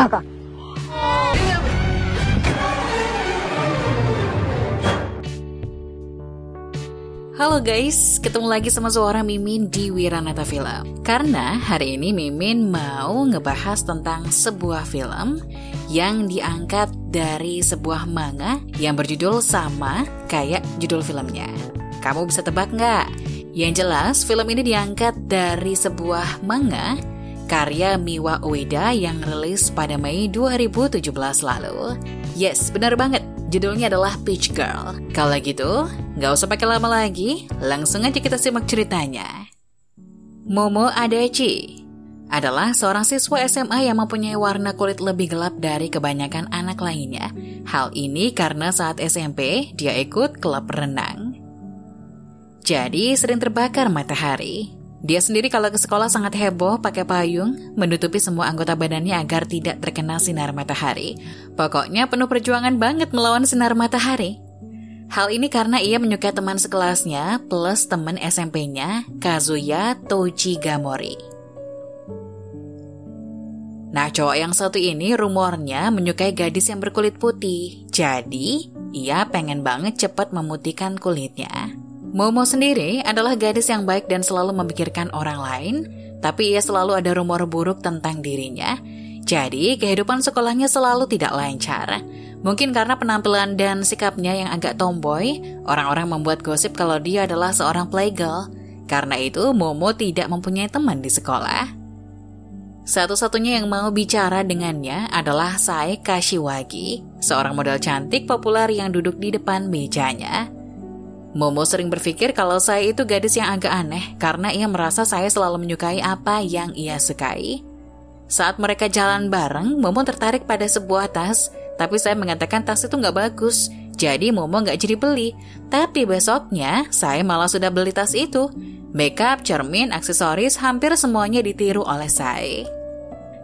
バカ。Halo guys, ketemu lagi sama suara Mimin di Wiranata Film. Karena hari ini Mimin mau ngebahas tentang sebuah film yang diangkat dari sebuah manga yang berjudul sama kayak judul filmnya. Kamu bisa tebak nggak? Yang jelas film ini diangkat dari sebuah manga karya Miwa Ueda yang rilis pada Mei 2017 lalu. Yes, benar banget. Judulnya adalah Peach Girl. Kalau gitu, nggak usah pakai lama lagi, langsung aja kita simak ceritanya. Momo Adachi adalah seorang siswa SMA yang mempunyai warna kulit lebih gelap dari kebanyakan anak lainnya. Hal ini karena saat SMP, dia ikut klub renang. Jadi sering terbakar matahari. Dia sendiri kalau ke sekolah sangat heboh pakai payung, menutupi semua anggota badannya agar tidak terkena sinar matahari. Pokoknya penuh perjuangan banget melawan sinar matahari. Hal ini karena ia menyukai teman sekelasnya plus teman SMP-nya, Kazuya Tojigamori. Nah, cowok yang satu ini rumornya menyukai gadis yang berkulit putih. Jadi, ia pengen banget cepat memutihkan kulitnya. Momo sendiri adalah gadis yang baik dan selalu memikirkan orang lain, tapi ia selalu ada rumor buruk tentang dirinya. Jadi, kehidupan sekolahnya selalu tidak lancar. Mungkin karena penampilan dan sikapnya yang agak tomboy, orang-orang membuat gosip kalau dia adalah seorang playgirl. Karena itu, Momo tidak mempunyai teman di sekolah. Satu-satunya yang mau bicara dengannya adalah Sae Kashiwagi, seorang model cantik populer yang duduk di depan mejanya. Momo sering berpikir kalau Sae itu gadis yang agak aneh karena ia merasa Sae selalu menyukai apa yang ia sukai. Saat mereka jalan bareng, Momo tertarik pada sebuah tas, tapi Sae mengatakan tas itu nggak bagus, jadi Momo nggak jadi beli. Tapi besoknya, Sae malah sudah beli tas itu. Makeup, cermin, aksesoris, hampir semuanya ditiru oleh Sae.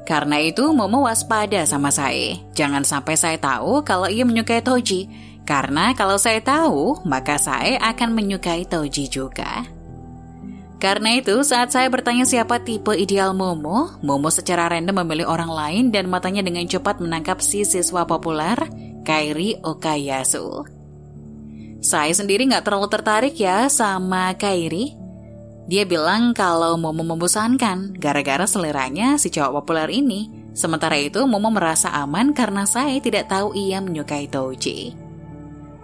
Karena itu, Momo waspada sama Sae. Jangan sampai Sae tahu kalau ia menyukai Toji. Karena kalau saya tahu, maka saya akan menyukai Toji juga. Karena itu, saat saya bertanya siapa tipe ideal Momo, Momo secara random memilih orang lain dan matanya dengan cepat menangkap si siswa populer, Kairi Okayasu. Saya sendiri nggak terlalu tertarik ya sama Kairi. Dia bilang kalau Momo membosankan, gara-gara seleranya si cowok populer ini. Sementara itu, Momo merasa aman karena saya tidak tahu ia menyukai Toji.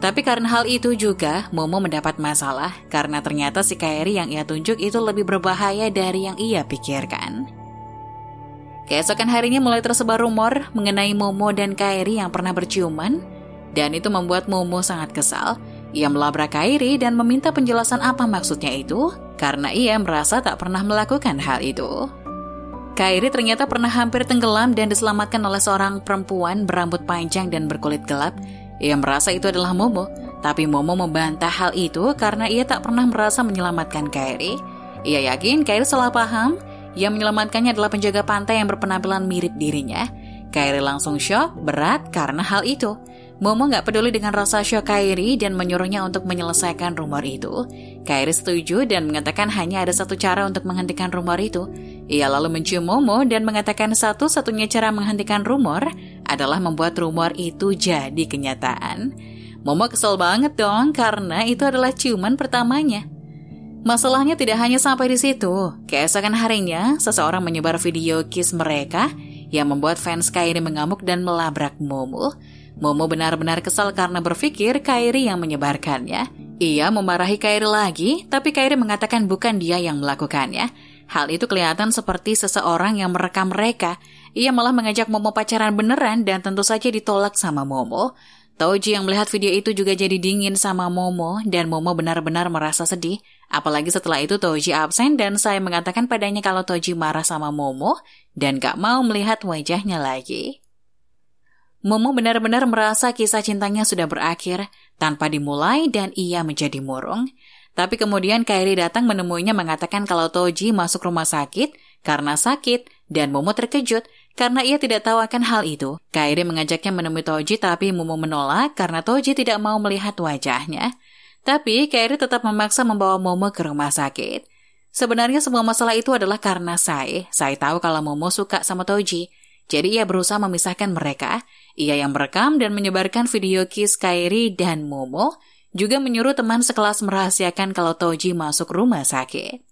Tapi karena hal itu juga, Momo mendapat masalah karena ternyata si Kairi yang ia tunjuk itu lebih berbahaya dari yang ia pikirkan. Keesokan harinya mulai tersebar rumor mengenai Momo dan Kairi yang pernah berciuman, dan itu membuat Momo sangat kesal. Ia melabrak Kairi dan meminta penjelasan apa maksudnya itu, karena ia merasa tak pernah melakukan hal itu. Kairi ternyata pernah hampir tenggelam dan diselamatkan oleh seorang perempuan berambut panjang dan berkulit gelap. Ia merasa itu adalah Momo, tapi Momo membantah hal itu karena ia tak pernah merasa menyelamatkan Kairi. Ia yakin Kairi salah paham, yang menyelamatkannya adalah penjaga pantai yang berpenampilan mirip dirinya. Kairi langsung syok berat karena hal itu. Momo gak peduli dengan rasa syok Kairi dan menyuruhnya untuk menyelesaikan rumor itu. Kairi setuju dan mengatakan hanya ada satu cara untuk menghentikan rumor itu. Ia lalu mencium Momo dan mengatakan satu-satunya cara menghentikan rumor adalah membuat rumor itu jadi kenyataan. Momo kesel banget dong karena itu adalah ciuman pertamanya. Masalahnya tidak hanya sampai di situ. Keesokan harinya, seseorang menyebar video kiss mereka yang membuat fans Kairi mengamuk dan melabrak Momo. Momo benar-benar kesal karena berpikir Kairi yang menyebarkannya. Ia memarahi Kairi lagi, tapi Kairi mengatakan bukan dia yang melakukannya. Hal itu kelihatan seperti seseorang yang merekam mereka. Ia malah mengajak Momo pacaran beneran dan tentu saja ditolak sama Momo. Toji yang melihat video itu juga jadi dingin sama Momo dan Momo benar-benar merasa sedih. Apalagi setelah itu Toji absen dan saya mengatakan padanya kalau Toji marah sama Momo dan gak mau melihat wajahnya lagi. Momo benar-benar merasa kisah cintanya sudah berakhir tanpa dimulai dan ia menjadi murung. Tapi kemudian Kairi datang menemuinya mengatakan kalau Toji masuk rumah sakit karena sakit dan Momo terkejut karena ia tidak tahu akan hal itu. Kairi mengajaknya menemui Toji tapi Momo menolak karena Toji tidak mau melihat wajahnya. Tapi Kairi tetap memaksa membawa Momo ke rumah sakit. Sebenarnya semua masalah itu adalah karena Sae tahu kalau Momo suka sama Toji. Jadi ia berusaha memisahkan mereka. Ia yang merekam dan menyebarkan video kiss Kairi dan Momo, juga menyuruh teman sekelas merahasiakan kalau Toji masuk rumah sakit.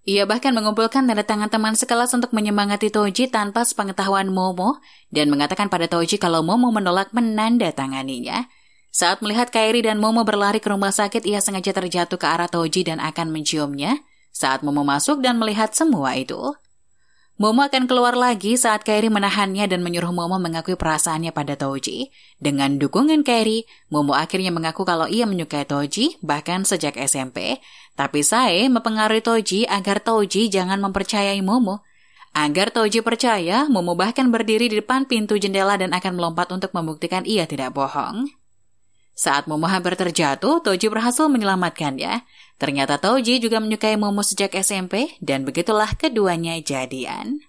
Ia bahkan mengumpulkan tanda tangan teman sekelas untuk menyemangati Toji tanpa sepengetahuan Momo dan mengatakan pada Toji kalau Momo menolak menandatanganinya. Saat melihat Kairi dan Momo berlari ke rumah sakit, ia sengaja terjatuh ke arah Toji dan akan menciumnya. Saat Momo masuk dan melihat semua itu, Momo akan keluar lagi saat Kairi menahannya dan menyuruh Momo mengakui perasaannya pada Toji. Dengan dukungan Kairi, Momo akhirnya mengaku kalau ia menyukai Toji bahkan sejak SMP. Tapi Sae mempengaruhi Toji agar Toji jangan mempercayai Momo. Agar Toji percaya, Momo bahkan berdiri di depan pintu jendela dan akan melompat untuk membuktikan ia tidak bohong. Saat Momo hampir terjatuh, Toji berhasil menyelamatkannya. Ternyata Toji juga menyukai Momo sejak SMP dan begitulah keduanya jadian.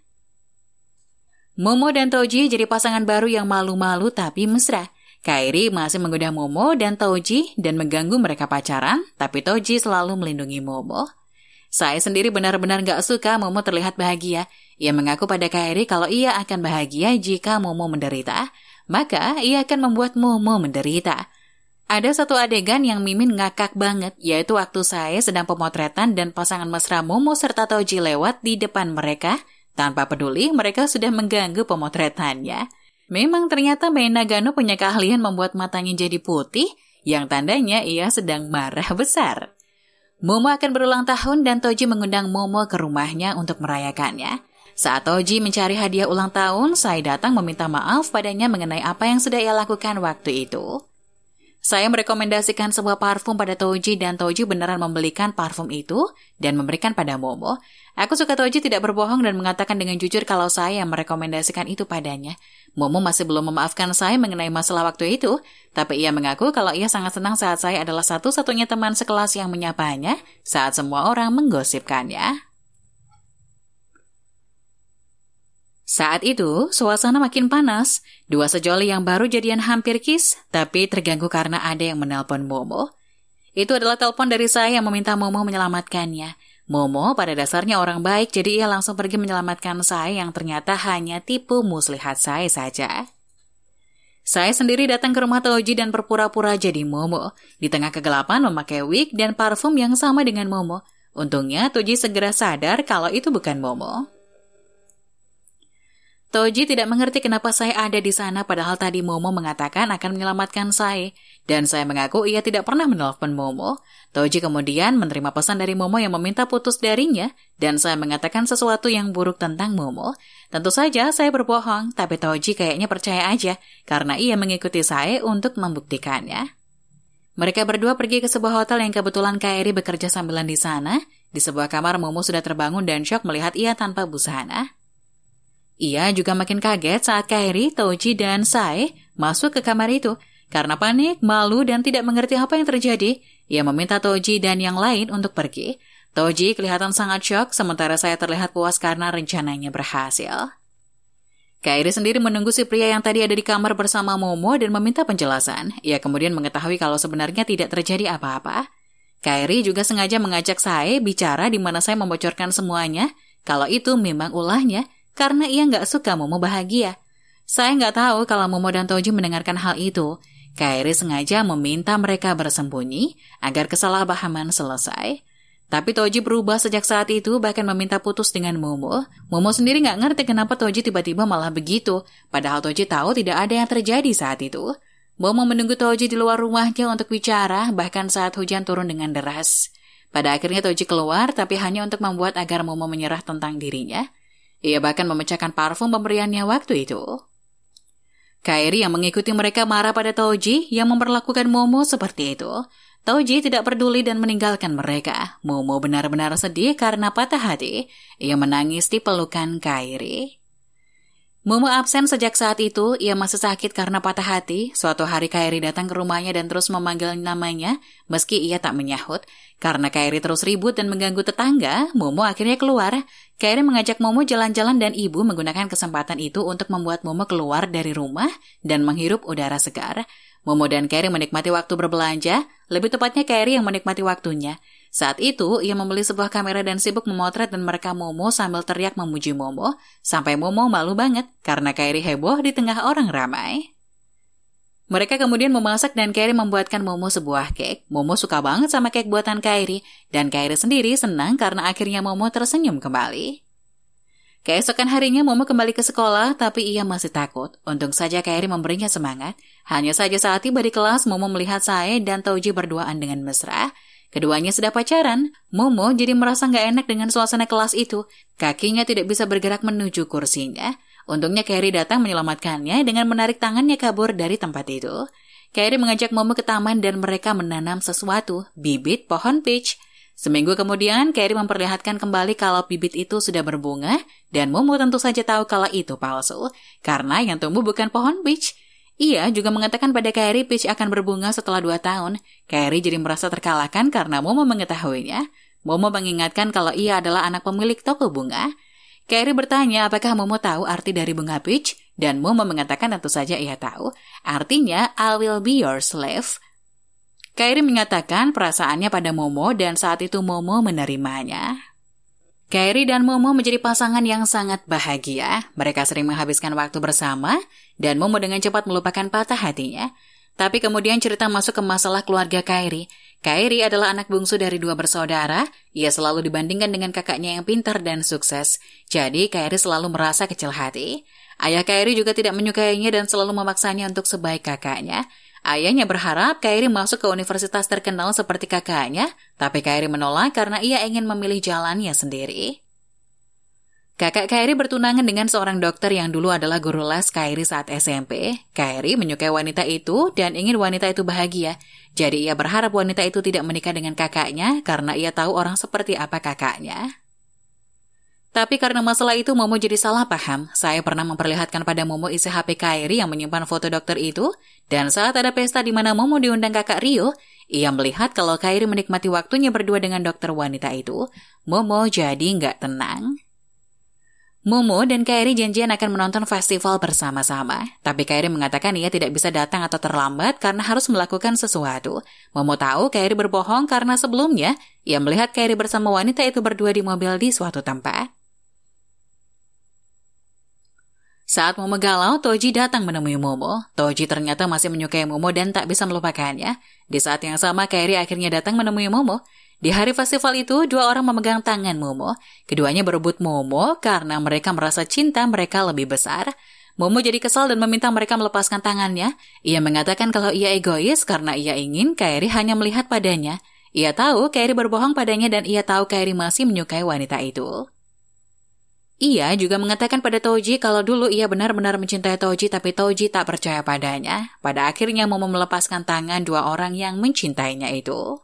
Momo dan Toji jadi pasangan baru yang malu-malu tapi mesra. Kairi masih menggoda Momo dan Toji dan mengganggu mereka pacaran, tapi Toji selalu melindungi Momo. Saya sendiri benar-benar gak suka Momo terlihat bahagia. Ia mengaku pada Kairi kalau ia akan bahagia jika Momo menderita, maka ia akan membuat Momo menderita. Ada satu adegan yang Mimin ngakak banget, yaitu waktu saya sedang pemotretan dan pasangan mesra Momo serta Toji lewat di depan mereka. Tanpa peduli, mereka sudah mengganggu pemotretannya. Memang ternyata Mei Nagano punya keahlian membuat matanya jadi putih, yang tandanya ia sedang marah besar. Momo akan berulang tahun dan Toji mengundang Momo ke rumahnya untuk merayakannya. Saat Toji mencari hadiah ulang tahun, saya datang meminta maaf padanya mengenai apa yang sudah ia lakukan waktu itu. Saya merekomendasikan sebuah parfum pada Toji dan Toji beneran membelikan parfum itu dan memberikan pada Momo. Aku suka Toji tidak berbohong dan mengatakan dengan jujur kalau saya merekomendasikan itu padanya. Momo masih belum memaafkan saya mengenai masalah waktu itu, tapi ia mengaku kalau ia sangat senang saat saya adalah satu-satunya teman sekelas yang menyapanya saat semua orang menggosipkannya. Saat itu, suasana makin panas. Dua sejoli yang baru jadian hampir kiss, tapi terganggu karena ada yang menelpon Momo. Itu adalah telepon dari saya yang meminta Momo menyelamatkannya. Momo pada dasarnya orang baik, jadi ia langsung pergi menyelamatkan saya yang ternyata hanya tipu muslihat saya saja. Saya sendiri datang ke rumah Toji dan berpura-pura jadi Momo. Di tengah kegelapan memakai wig dan parfum yang sama dengan Momo. Untungnya Toji segera sadar kalau itu bukan Momo. Toji tidak mengerti kenapa saya ada di sana padahal tadi Momo mengatakan akan menyelamatkan saya. Dan saya mengaku ia tidak pernah menelpon Momo. Toji kemudian menerima pesan dari Momo yang meminta putus darinya dan saya mengatakan sesuatu yang buruk tentang Momo. Tentu saja saya berbohong, tapi Toji kayaknya percaya aja karena ia mengikuti saya untuk membuktikannya. Mereka berdua pergi ke sebuah hotel yang kebetulan Kairi bekerja sambilan di sana. Di sebuah kamar Momo sudah terbangun dan syok melihat ia tanpa busana. Ia juga makin kaget saat Kairi, Toji, dan Sae masuk ke kamar itu. Karena panik, malu, dan tidak mengerti apa yang terjadi, ia meminta Toji dan yang lain untuk pergi. Toji kelihatan sangat syok, sementara saya terlihat puas karena rencananya berhasil. Kairi sendiri menunggu si pria yang tadi ada di kamar bersama Momo dan meminta penjelasan. Ia kemudian mengetahui kalau sebenarnya tidak terjadi apa-apa. Kairi juga sengaja mengajak Sae bicara di mana saya membocorkan semuanya, kalau itu memang ulahnya, karena ia nggak suka Momo bahagia. Saya nggak tahu kalau Momo dan Toji mendengarkan hal itu. Kairi sengaja meminta mereka bersembunyi agar kesalahpahaman selesai. Tapi Toji berubah sejak saat itu, bahkan meminta putus dengan Momo. Momo sendiri nggak ngerti kenapa Toji tiba-tiba malah begitu, padahal Toji tahu tidak ada yang terjadi saat itu. Momo menunggu Toji di luar rumahnya untuk bicara, bahkan saat hujan turun dengan deras. Pada akhirnya Toji keluar, tapi hanya untuk membuat agar Momo menyerah tentang dirinya. Ia bahkan memecahkan parfum pemberiannya waktu itu. Kairi yang mengikuti mereka marah pada Toji yang memperlakukan Momo seperti itu. Toji tidak peduli dan meninggalkan mereka. Momo benar-benar sedih karena patah hati. Ia menangis di pelukan Kairi. Momo absen sejak saat itu. Ia masih sakit karena patah hati. Suatu hari Kairi datang ke rumahnya dan terus memanggil namanya meski ia tak menyahut. Karena Kairi terus ribut dan mengganggu tetangga, Momo akhirnya keluar. Kairi mengajak Momo jalan-jalan dan ibu menggunakan kesempatan itu untuk membuat Momo keluar dari rumah dan menghirup udara segar. Momo dan Kairi menikmati waktu berbelanja, lebih tepatnya Kairi yang menikmati waktunya. Saat itu, ia membeli sebuah kamera dan sibuk memotret dan merekam Momo sambil teriak memuji Momo, sampai Momo malu banget karena Kairi heboh di tengah orang ramai. Mereka kemudian memasak dan Kairi membuatkan Momo sebuah cake. Momo suka banget sama cake buatan Kairi, dan Kairi sendiri senang karena akhirnya Momo tersenyum kembali. Keesokan harinya Momo kembali ke sekolah, tapi ia masih takut. Untung saja Kairi memberinya semangat. Hanya saja saat tiba di kelas, Momo melihat Sae dan Toji berduaan dengan mesra. Keduanya sudah pacaran. Momo jadi merasa nggak enak dengan suasana kelas itu. Kakinya tidak bisa bergerak menuju kursinya. Untungnya Kairi datang menyelamatkannya dengan menarik tangannya kabur dari tempat itu. Kairi mengajak Momo ke taman dan mereka menanam sesuatu, bibit pohon peach. Seminggu kemudian, Kairi memperlihatkan kembali kalau bibit itu sudah berbunga, dan Momo tentu saja tahu kalau itu palsu, karena yang tumbuh bukan pohon peach. Ia juga mengatakan pada Kairi peach akan berbunga setelah 2 tahun. Kairi jadi merasa terkalahkan karena Momo mengetahuinya. Momo mengingatkan kalau ia adalah anak pemilik toko bunga. Kairi bertanya apakah Momo tahu arti dari bunga peach, dan Momo mengatakan tentu saja ia tahu. Artinya, I will be your slave. Kairi mengatakan perasaannya pada Momo dan saat itu Momo menerimanya. Kairi dan Momo menjadi pasangan yang sangat bahagia. Mereka sering menghabiskan waktu bersama dan Momo dengan cepat melupakan patah hatinya. Tapi kemudian cerita masuk ke masalah keluarga Kairi. Kairi adalah anak bungsu dari 2 bersaudara. Ia selalu dibandingkan dengan kakaknya yang pintar dan sukses. Jadi Kairi selalu merasa kecil hati. Ayah Kairi juga tidak menyukainya dan selalu memaksanya untuk sebaik kakaknya. Ayahnya berharap Kairi masuk ke universitas terkenal seperti kakaknya, tapi Kairi menolak karena ia ingin memilih jalannya sendiri. Kakak Kairi bertunangan dengan seorang dokter yang dulu adalah guru les Kairi saat SMP. Kairi menyukai wanita itu dan ingin wanita itu bahagia. Jadi ia berharap wanita itu tidak menikah dengan kakaknya karena ia tahu orang seperti apa kakaknya. Tapi karena masalah itu Momo jadi salah paham. Saya pernah memperlihatkan pada Momo isi HP Kairi yang menyimpan foto dokter itu, dan saat ada pesta di mana Momo diundang kakak Rio, ia melihat kalau Kairi menikmati waktunya berdua dengan dokter wanita itu. Momo jadi nggak tenang. Momo dan Kairi janjian akan menonton festival bersama-sama, tapi Kairi mengatakan ia tidak bisa datang atau terlambat karena harus melakukan sesuatu. Momo tahu Kairi berbohong karena sebelumnya ia melihat Kairi bersama wanita itu berdua di mobil di suatu tempat. Saat Momo galau, Toji datang menemui Momo. Toji ternyata masih menyukai Momo dan tak bisa melupakannya. Di saat yang sama, Kairi akhirnya datang menemui Momo. Di hari festival itu, 2 orang memegang tangan Momo. Keduanya berebut Momo karena mereka merasa cinta mereka lebih besar. Momo jadi kesal dan meminta mereka melepaskan tangannya. Ia mengatakan kalau ia egois karena ia ingin Kairi hanya melihat padanya. Ia tahu Kairi berbohong padanya dan ia tahu Kairi masih menyukai wanita itu. Ia juga mengatakan pada Toji kalau dulu ia benar-benar mencintai Toji tapi Toji tak percaya padanya. Pada akhirnya Momo melepaskan tangan 2 orang yang mencintainya itu.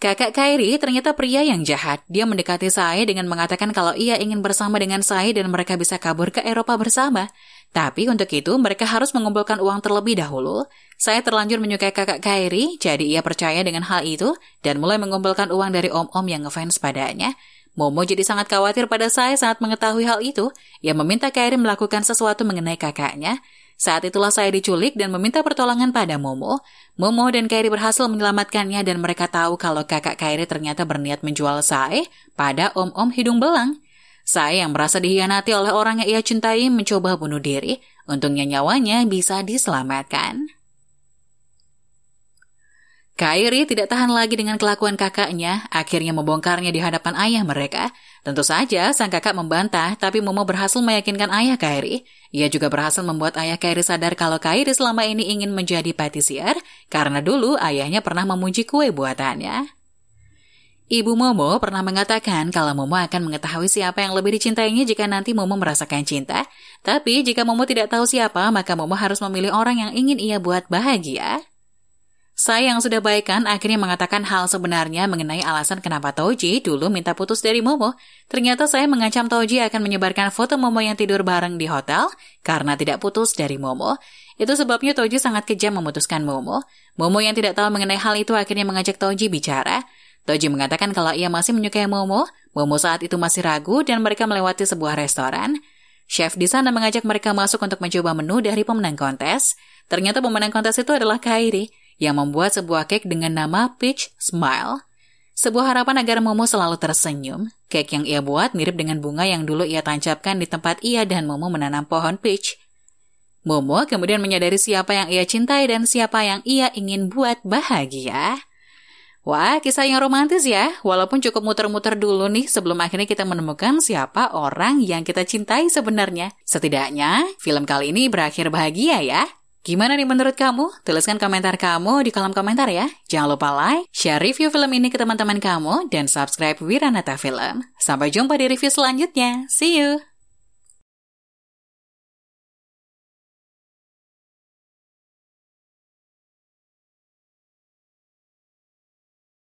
Kakak Kairi ternyata pria yang jahat. Dia mendekati Sae dengan mengatakan kalau ia ingin bersama dengan Sae dan mereka bisa kabur ke Eropa bersama. Tapi untuk itu mereka harus mengumpulkan uang terlebih dahulu. Sae terlanjur menyukai kakak Kairi, jadi ia percaya dengan hal itu dan mulai mengumpulkan uang dari om-om yang ngefans padanya. Momo jadi sangat khawatir pada Sae saat mengetahui hal itu. Ia meminta Kairi melakukan sesuatu mengenai kakaknya. Saat itulah Sae diculik dan meminta pertolongan pada Momo. Momo dan Kairi berhasil menyelamatkannya dan mereka tahu kalau kakak Kairi ternyata berniat menjual Sae pada om-om hidung belang. Sae yang merasa dikhianati oleh orang yang ia cintai mencoba bunuh diri. Untungnya nyawanya bisa diselamatkan. Kairi tidak tahan lagi dengan kelakuan kakaknya, akhirnya membongkarnya di hadapan ayah mereka. Tentu saja sang kakak membantah, tapi Momo berhasil meyakinkan ayah Kairi. Ia juga berhasil membuat ayah Kairi sadar kalau Kairi selama ini ingin menjadi patisier, karena dulu ayahnya pernah memuji kue buatannya. Ibu Momo pernah mengatakan kalau Momo akan mengetahui siapa yang lebih dicintainya jika nanti Momo merasakan cinta. Tapi jika Momo tidak tahu siapa, maka Momo harus memilih orang yang ingin ia buat bahagia. Saya yang sudah baikan akhirnya mengatakan hal sebenarnya mengenai alasan kenapa Toji dulu minta putus dari Momo. Ternyata saya mengancam Toji akan menyebarkan foto Momo yang tidur bareng di hotel karena tidak putus dari Momo. Itu sebabnya Toji sangat kejam memutuskan Momo. Momo yang tidak tahu mengenai hal itu akhirnya mengajak Toji bicara. Toji mengatakan kalau ia masih menyukai Momo. Momo saat itu masih ragu dan mereka melewati sebuah restoran. Chef di sana mengajak mereka masuk untuk mencoba menu dari pemenang kontes. Ternyata pemenang kontes itu adalah Kairi. yang membuat sebuah cake dengan nama Peach Smile. Sebuah harapan agar Momo selalu tersenyum. Cake yang ia buat mirip dengan bunga yang dulu ia tancapkan di tempat ia dan Momo menanam pohon peach. Momo kemudian menyadari siapa yang ia cintai dan siapa yang ia ingin buat bahagia. Wah, kisah yang romantis ya. Walaupun cukup muter-muter dulu nih sebelum akhirnya kita menemukan siapa orang yang kita cintai sebenarnya. Setidaknya, film kali ini berakhir bahagia ya. Gimana nih menurut kamu? Tuliskan komentar kamu di kolom komentar ya. Jangan lupa like, share review film ini ke teman-teman kamu, dan subscribe Wiranata Film. Sampai jumpa di review selanjutnya. See you!